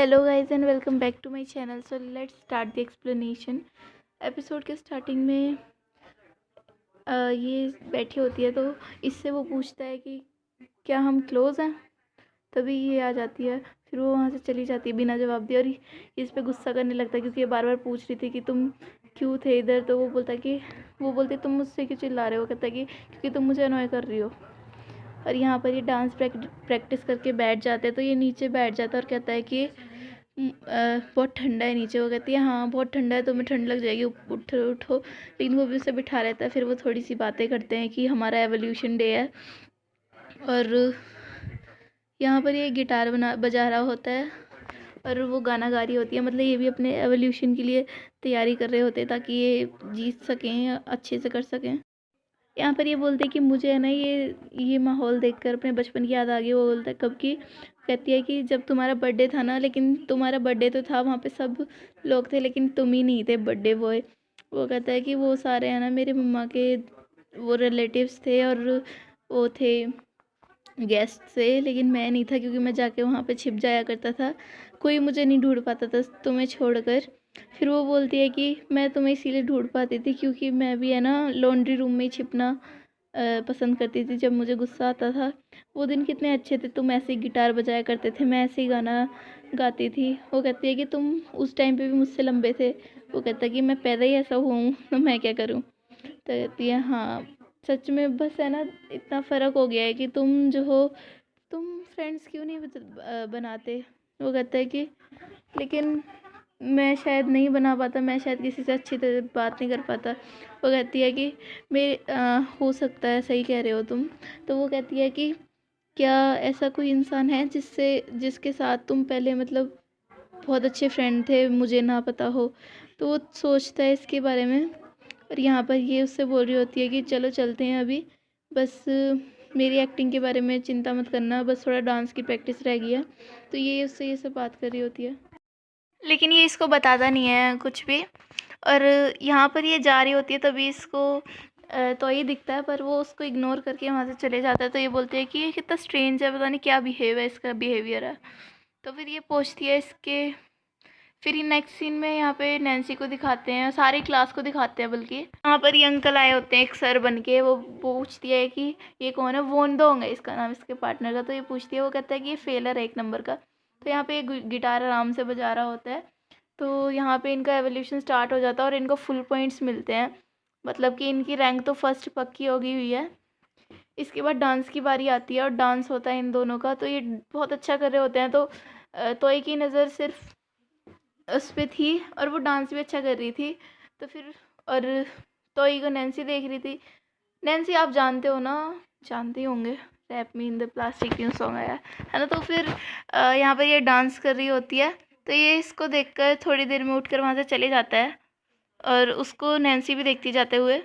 Hello guys and welcome back to my channel. So let's start the explanation. Episode के starting में ये बैठी होती है, तो इससे वो पूछता है कि क्या हम क्लोज़ हैं। तभी ये आ जाती है, फिर वो वहाँ से चली जाती है बिना जवाब दिए, और इस पे गुस्सा करने लगता है क्योंकि ये बार बार पूछ रही थी कि तुम क्यों थे इधर। तो वो बोलती तुम मुझसे क्यों चिल्ला रहे हो। कहता है कि क्योंकि तुम मुझे अनॉय कर रही हो। और यहाँ पर ये डांस प्रैक्टिस करके बैठ जाते हैं, तो ये नीचे बैठ जाता है और कहता है कि बहुत ठंडा है नीचे। वो कहती है हाँ बहुत ठंडा है, तुम्हें ठंड लग जाएगी, उठो उठो। लेकिन वो भी उसे बिठा रहता है। फिर वो थोड़ी सी बातें करते हैं कि हमारा एवोल्यूशन डे है, और यहाँ पर ये गिटार बजा रहा होता है और वो गाना गा रही होती है। मतलब ये भी अपने एवोल्यूशन के लिए तैयारी कर रहे होते हैं ताकि ये जीत सकें, अच्छे से कर सकें। यहाँ पर ये बोलते हैं कि मुझे है ना ये माहौल देखकर अपने बचपन की याद आ गई। वो बोलता है कब की। कहती है कि जब तुम्हारा बर्थडे था ना, लेकिन तुम्हारा बर्थडे तो था, वहाँ पे सब लोग थे लेकिन तुम ही नहीं थे बर्थडे बॉय। वो कहता है कि वो सारे है ना मेरे मम्मा के वो रिलेटिव्स थे, और वो थे गेस्ट से, लेकिन मैं नहीं था क्योंकि मैं जाके वहाँ पे छिप जाया करता था। कोई मुझे नहीं ढूंढ पाता था तुम्हें छोड़कर। फिर वो बोलती है कि मैं तुम्हें इसीलिए ढूंढ पाती थी क्योंकि मैं भी है ना लॉन्ड्री रूम में ही छिपना पसंद करती थी जब मुझे गुस्सा आता था। वो दिन कितने अच्छे थे, तुम ऐसे ही गिटार बजाया करते थे, मैं ऐसे ही गाना गाती थी। वो कहती है कि तुम उस टाइम पे भी मुझसे लंबे थे। वो कहता है कि मैं पैदा ही ऐसा हुआ हूँ तो मैं क्या करूँ। तो कहती है हाँ सच में, बस है ना इतना फ़र्क हो गया है कि तुम जो हो, तुम फ्रेंड्स क्यों नहीं बनाते। वो कहता है कि लेकिन मैं शायद नहीं बना पाता, मैं शायद किसी से अच्छी तरह बात नहीं कर पाता। वो कहती है कि हो सकता है, सही कह रहे हो तुम। तो वो कहती है कि क्या ऐसा कोई इंसान है जिसके साथ तुम पहले मतलब बहुत अच्छे फ्रेंड थे, मुझे ना पता हो। तो वो सोचता है इसके बारे में, और यहाँ पर ये उससे बोल रही होती है कि चलो चलते हैं अभी, बस मेरी एक्टिंग के बारे में चिंता मत करना, बस थोड़ा डांस की प्रैक्टिस रह गई है। तो ये उससे ये सब बात कर रही होती है, लेकिन ये इसको बताता नहीं है कुछ भी। और यहाँ पर ये जा रही होती है, तभी इसको तो ये दिखता है, पर वो उसको इग्नोर करके वहाँ से चले जाता है। तो ये बोलते हैं कि ये कितना स्ट्रेंज है, पता नहीं क्या बिहेव है, इसका बिहेवियर है। तो फिर ये पूछती है इसके। फिर ये नेक्स्ट सीन में यहाँ पे नैन्सी को दिखाते हैं, सारी क्लास को दिखाते हैं, बल्कि यहाँ पर ये अंकल आए होते हैं एक सर बन के। वो पूछती है कि ये कौन है। वोन दोंग है इसका नाम, इसके पार्टनर का। तो ये पूछती है, वो कहता है कि ये फेलर है एक नंबर का। तो यहाँ पे ये गिटार आराम से बजा रहा होता है। तो यहाँ पे इनका एवोल्यूशन स्टार्ट हो जाता है और इनको फुल पॉइंट्स मिलते हैं, मतलब कि इनकी रैंक तो फर्स्ट पक्की होगी हुई है। इसके बाद डांस की बारी आती है और डांस होता है इन दोनों का। तो ये बहुत अच्छा कर रहे होते हैं। तो तोई की नज़र सिर्फ उस पर थी, और वो डांस भी अच्छा कर रही थी। तो फिर और तोई को नैन्सी देख रही थी। नैन्सी आप जानते हो ना, जानते ही होंगे, wrap me in the plastic क्यों सॉन्ग आया है ना। तो फिर यहाँ पर ये डांस कर रही होती है। तो ये इसको देखकर थोड़ी देर में उठकर वहाँ से चले जाता है, और उसको नैन्सी भी देखती जाते हुए।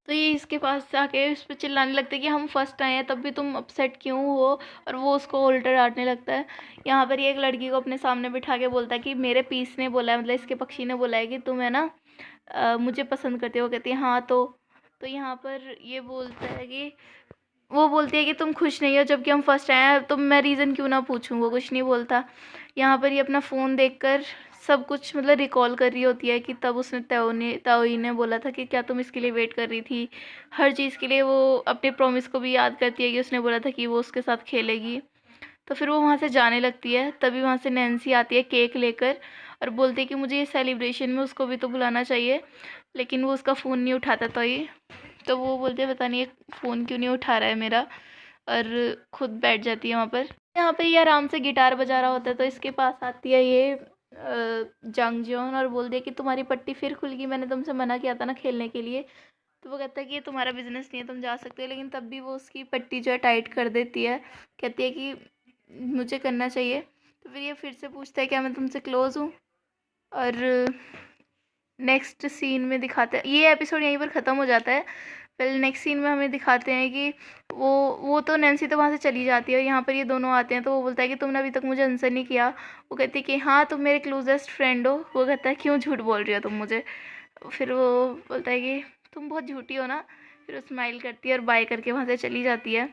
तो ये इसके पास आके उस पर चिल्लाने लगते हैं कि हम फर्स्ट आए हैं तब भी तुम अपसेट क्यों हो। और वो उसको उल्टा डांटने लगता है। यहाँ पर ये एक लड़की को अपने सामने बिठा के बोलता है कि मेरे पीस ने बोला है, मतलब इसके पक्षी ने बोला है कि तुम है ना मुझे पसंद करते हो। कहती है हाँ। तो यहाँ पर ये बोलता है कि वो बोलती है कि तुम खुश नहीं हो जबकि हम फर्स्ट आए हैं, तो मैं रीज़न क्यों ना पूछूं। वो कुछ नहीं बोलता। यहाँ पर ये अपना फ़ोन देखकर सब कुछ मतलब रिकॉल कर रही होती है कि तब उसने ताओई ने बोला था कि क्या तुम इसके लिए वेट कर रही थी। हर चीज़ के लिए वो अपने प्रॉमिस को भी याद करती है कि उसने बोला था कि वो उसके साथ खेलेगी। तो फिर वो वहाँ से जाने लगती है, तभी वहाँ से नैन्सी आती है केक लेकर, और बोलती है कि मुझे ये सेलिब्रेशन में उसको भी तो बुलाना चाहिए। लेकिन वो उसका फ़ोन नहीं उठाता। तो वो बोलते हैं पता नहीं ये फ़ोन क्यों नहीं उठा रहा है मेरा, और खुद बैठ जाती है वहाँ पर। यहाँ पे ये आराम से गिटार बजा रहा होता है। तो इसके पास आती है ये जंग जियोन, और बोलती है कि तुम्हारी पट्टी फिर खुल गई, मैंने तुमसे मना किया था ना खेलने के लिए। तो वो कहता है कि ये तुम्हारा बिजनेस नहीं है, तुम जा सकते हो। लेकिन तब भी वो उसकी पट्टी जो है टाइट कर देती है। कहती है कि मुझे करना चाहिए। तो फिर ये फिर से पूछता है क्या मैं तुमसे क्लोज़ हूँ। और नेक्स्ट सीन में दिखाते हैं, ये एपिसोड यहीं पर ख़त्म हो जाता है। फिर नेक्स्ट सीन में हमें दिखाते हैं कि वो तो नैन्सी तो वहाँ से चली जाती है, और यहाँ पर ये दोनों आते हैं। तो वो बोलता है कि तुमने अभी तक मुझे आंसर नहीं किया। वो कहती है कि हाँ तुम मेरे क्लोजेस्ट फ्रेंड हो। वो कहता है क्यों झूठ बोल रही हो तुम मुझे। फिर वो बोलता है कि तुम बहुत झूठी हो ना। फिर वो स्माइल करती है और बाय करके वहाँ से चली जाती है।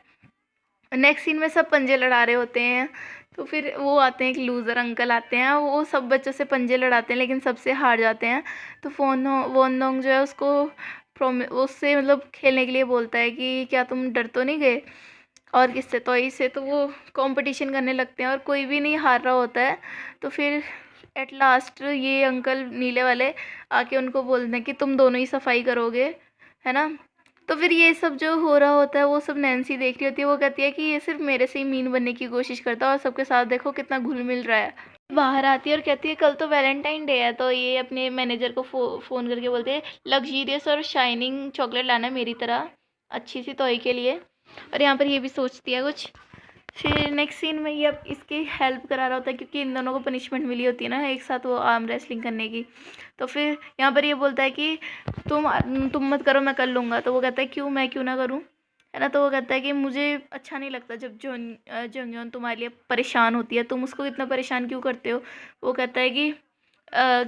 नेक्स्ट सीन में सब पंजे लड़ा रहे होते हैं। तो फिर वो आते हैं, एक लूज़र अंकल आते हैं, वो सब बच्चों से पंजे लड़ाते हैं लेकिन सबसे हार जाते हैं। तो वोनडोंग जो है उसको उससे मतलब खेलने के लिए बोलता है कि क्या तुम डर तो नहीं गए और किससे, तो इससे तो वो कंपटीशन करने लगते हैं और कोई भी नहीं हार रहा होता है। तो फिर एट लास्ट ये अंकल नीले वाले आके उनको बोलते हैं कि तुम दोनों ही सफाई करोगे, है ना। तो फिर ये सब जो हो रहा होता है वो सब नैन्सी देख रही होती है। वो कहती है कि ये सिर्फ मेरे से ही मीन बनने की कोशिश करता है और सबके साथ देखो कितना घुल मिल रहा है। बाहर आती है और कहती है कल तो वैलेंटाइन डे है। तो ये अपने मैनेजर को फ़ोन करके बोलते हैं लग्जीरियस और शाइनिंग चॉकलेट लाना मेरी तरह अच्छी सी तोई के लिए। और यहाँ पर ये भी सोचती है कुछ। फिर नेक्स्ट सीन में ये अब इसकी हेल्प करा रहा होता है क्योंकि इन दोनों को पनिशमेंट मिली होती है ना एक साथ वो आर्म रेसलिंग करने की। तो फिर यहाँ पर ये बोलता है कि तुम मत करो, मैं कर लूँगा। तो वो कहता है क्यों, मैं क्यों ना करूँ, है ना। तो वो कहता है कि मुझे अच्छा नहीं लगता जब जंगयोन तुम्हारे लिए परेशान होती है, तुम उसको इतना परेशान क्यों करते हो। वो कहता है कि अ,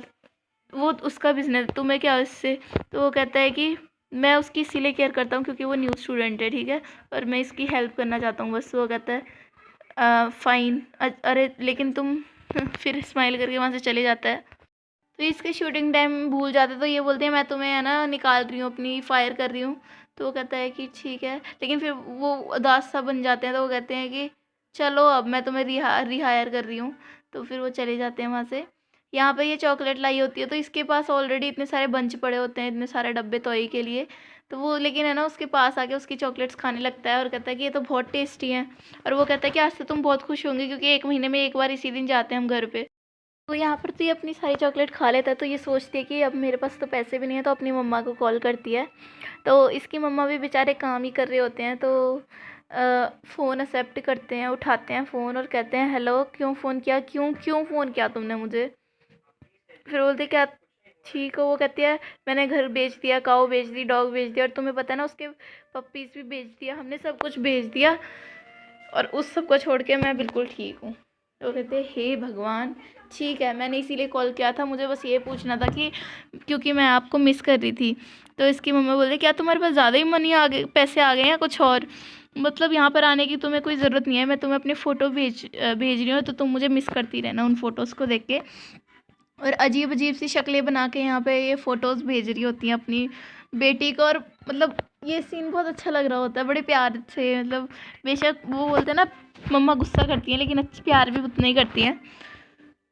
वो उसका बिजनेस, तुम्हें क्या इससे। तो वो कहता है कि मैं उसकी इसीलिए केयर करता हूँ क्योंकि वो न्यू स्टूडेंट है, ठीक है, और मैं इसकी हेल्प करना चाहता हूँ बस। वो कहता है फ़ाइन, अरे लेकिन तुम फिर स्माइल करके वहाँ से चले जाता है। तो इसके शूटिंग टाइम भूल जाते तो ये बोलते हैं मैं तुम्हें है ना निकाल रही हूँ, अपनी फायर कर रही हूँ। तो वो कहता है कि ठीक है, लेकिन फिर वो उदास सा बन जाते हैं। तो वो कहते हैं कि चलो अब मैं तुम्हें रिहायर कर रही हूँ। तो फिर वो चले जाते हैं वहाँ से। यहाँ पे ये चॉकलेट लाई होती है तो इसके पास ऑलरेडी इतने सारे बंच पड़े होते हैं, इतने सारे डब्बे तोई के लिए। तो वो लेकिन है ना उसके पास आके उसकी चॉकलेट्स खाने लगता है और कहता है कि ये तो बहुत टेस्टी हैं। और वो कहता है कि आज से तुम बहुत खुश होंगे क्योंकि 1 महीने में एक बार इसी दिन जाते हैं हम घर पे। तो यहाँ पर तो ये अपनी सारी चॉकलेट खा लेता है। तो ये सोचती है कि अब मेरे पास तो पैसे भी नहीं है, तो अपनी मम्मा को कॉल करती है। तो इसकी मम्मा भी बेचारे काम ही कर रहे होते हैं। तो फ़ोन एक्सेप्ट करते हैं, उठाते हैं फ़ोन और कहते हैं हेलो, क्यों फ़ोन किया, क्यों क्यों फ़ोन किया तुमने मुझे। फिर बोलते क्या ठीक हो। वो कहती है मैंने घर बेच दिया, काऊ बेच दी, डॉग बेच दिया, और तुम्हें पता है ना उसके पप्पीज़ भी बेच दिया, हमने सब कुछ बेच दिया और उस सब को छोड़ के मैं बिल्कुल ठीक हूँ। तो कहते हैं हे भगवान, ठीक है, मैंने इसीलिए कॉल किया था, मुझे बस ये पूछना था कि क्योंकि मैं आपको मिस कर रही थी। तो इसकी मम्मी बोलते क्या तुम्हारे पास ज़्यादा ही मनी आ गए, पैसे आ गए हैं कुछ और, मतलब यहाँ पर आने की तुम्हें कोई ज़रूरत नहीं है, मैं तुम्हें अपने फ़ोटो भेज रही हूँ तो तुम मुझे मिस करती रहना उन फ़ोटोज़ को देख के। और अजीब अजीब सी शक्लें बना के यहाँ पे ये फ़ोटोज़ भेज रही होती हैं अपनी बेटी को। और मतलब ये सीन बहुत अच्छा लग रहा होता है, बड़े प्यार से, मतलब बेशक वो बोलते हैं ना मम्मा गुस्सा करती हैं लेकिन प्यार भी उतना ही करती हैं।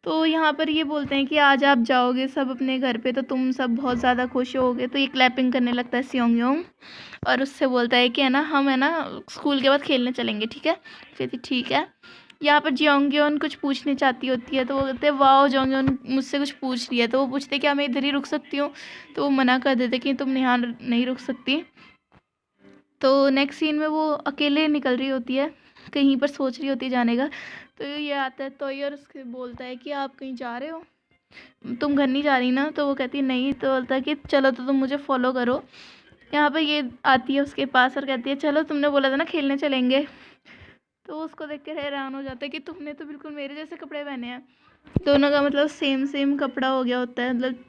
तो यहाँ पर ये बोलते हैं कि आज आप जाओगे सब अपने घर पे तो तुम सब बहुत ज़्यादा खुश होगे। तो ये क्लैपिंग करने लगता है सियोंग और उससे बोलता है कि है ना हम है ना स्कूल के बाद खेलने चलेंगे, ठीक है। कहती ठीक है। यहाँ पर जियोंगयोन कुछ पूछने चाहती होती है तो वो कहते हैं वाह जियोंगयोन मुझसे कुछ पूछ रही है। तो वो पूछते क्या मैं इधर ही रुक सकती हूँ। तो वो मना कर देते कि तुम यहाँ नहीं रुक सकती। तो नेक्स्ट सीन में वो अकेले निकल रही होती है, कहीं पर सोच रही होती है जाने का। तो ये आता है तो ये और उसके बोलता है कि आप कहीं जा रहे हो, तुम घर नहीं जा रही ना। तो वो कहती है नहीं। तो बोलता है कि चलो तो तुम मुझे फॉलो करो। यहाँ पर ये आती है उसके पास और कहती है चलो तुमने बोला था ना खेलने चलेंगे। तो उसको देख कर हैरान हो जाता है कि तुमने तो बिल्कुल मेरे जैसे कपड़े पहने हैं। दोनों का मतलब सेम सेम कपड़ा हो गया होता है, मतलब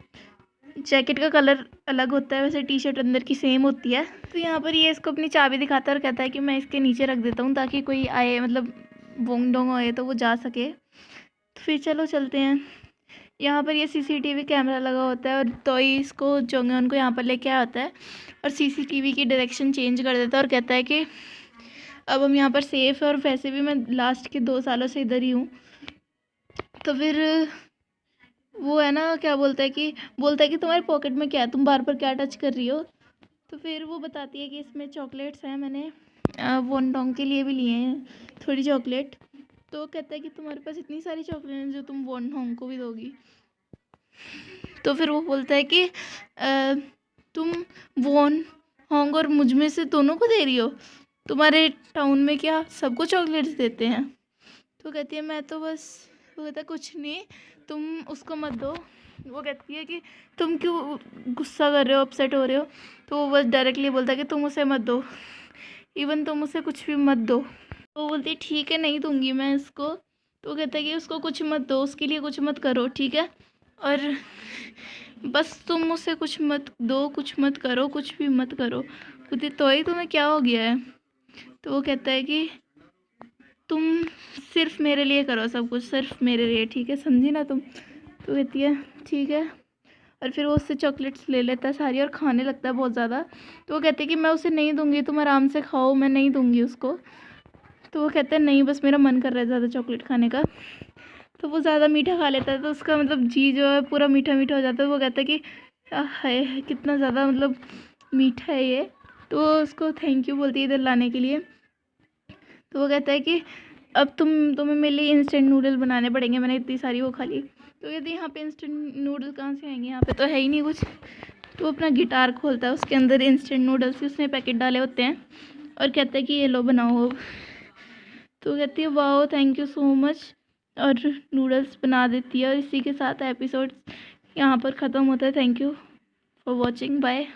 जैकेट का कलर अलग होता है, वैसे टी शर्ट अंदर की सेम होती है। तो यहाँ पर ये इसको अपनी चाबी दिखाता है और कहता है कि मैं इसके नीचे रख देता हूँ ताकि कोई आए, मतलब वोंग डोंग आए तो वो जा सके। तो फिर चलो चलते हैं। यहाँ पर ये सीसीटीवी कैमरा लगा होता है और तो ही इसको जोंगयोन को यहाँ पर लेके आया होता है और सीसीटीवी की डायरेक्शन चेंज कर देता है और कहता है कि अब हम यहाँ पर सेफ़ है और वैसे भी मैं लास्ट के 2 सालों से इधर ही हूँ। तो फिर वो है ना क्या बोलता है कि तुम्हारे पॉकेट में क्या है, तुम बार बार क्या टच कर रही हो। तो फिर वो बताती है कि इसमें चॉकलेट्स हैं, मैंने वोन डोंग के लिए भी लिए हैं थोड़ी चॉकलेट। तो कहता है कि तुम्हारे पास इतनी सारी चॉकलेट हैं जो तुम वोन डोंग को भी दोगी। तो फिर वो बोलता है कि तुम वोन होंग और मुझ में से दोनों को दे रही हो, तुम्हारे टाउन में क्या सबको चॉकलेट्स देते हैं। तो कहती है मैं तो बस, वो कहता है कुछ नहीं, तुम उसको मत दो। वो कहती है कि तुम क्यों गुस्सा कर रहे हो, अपसेट हो रहे हो। तो वो बस डायरेक्टली बोलता है कि तुम उसे मत दो, इवन तुम उसे कुछ भी मत दो। तो वो बोलती है ठीक है नहीं दूंगी मैं इसको। तो वो कहता है कि उसको कुछ मत दो, उसके लिए कुछ मत करो, ठीक है, और बस तुम उसे कुछ मत दो, कुछ मत करो, कुछ भी मत करो। बोलती तो ही तुम्हें क्या हो गया है। तो वो कहता है कि तुम सिर्फ मेरे लिए करो सब कुछ, सिर्फ मेरे लिए, ठीक है, समझी ना तुम। तो कहती है ठीक है। और फिर वो उससे चॉकलेट्स ले लेता है सारी और खाने लगता है बहुत ज़्यादा। तो वो कहती है कि मैं उसे नहीं दूंगी, तुम आराम से खाओ, मैं नहीं दूंगी उसको। तो वो कहता है नहीं, बस मेरा मन कर रहा है ज़्यादा चॉकलेट खाने का। तो वो ज़्यादा मीठा खा लेता है, तो उसका मतलब जी जो है पूरा मीठा मीठा हो जाता है। वो कहता है कि है कितना ज़्यादा मतलब मीठा है ये। तो वो उसको थैंक यू बोलती है इधर लाने के लिए। तो वो कहता है कि अब तुम्हें मेरे लिए इंस्टेंट नूडल बनाने पड़ेंगे, मैंने इतनी सारी वो खा ली। तो कहती है यहाँ पे इंस्टेंट नूडल कहाँ से आएंगे, यहाँ पे तो है ही नहीं कुछ। तो वो अपना गिटार खोलता है, उसके अंदर इंस्टेंट नूडल्स के उसने पैकेट डाले होते हैं और कहता है कि ये लो बनाओ अब। तो कहती है वाह थैंक यू सो मच, और नूडल्स बना देती है। और इसी के साथ एपिसोड यहाँ पर ख़त्म होता है। Thank you for watching, bye.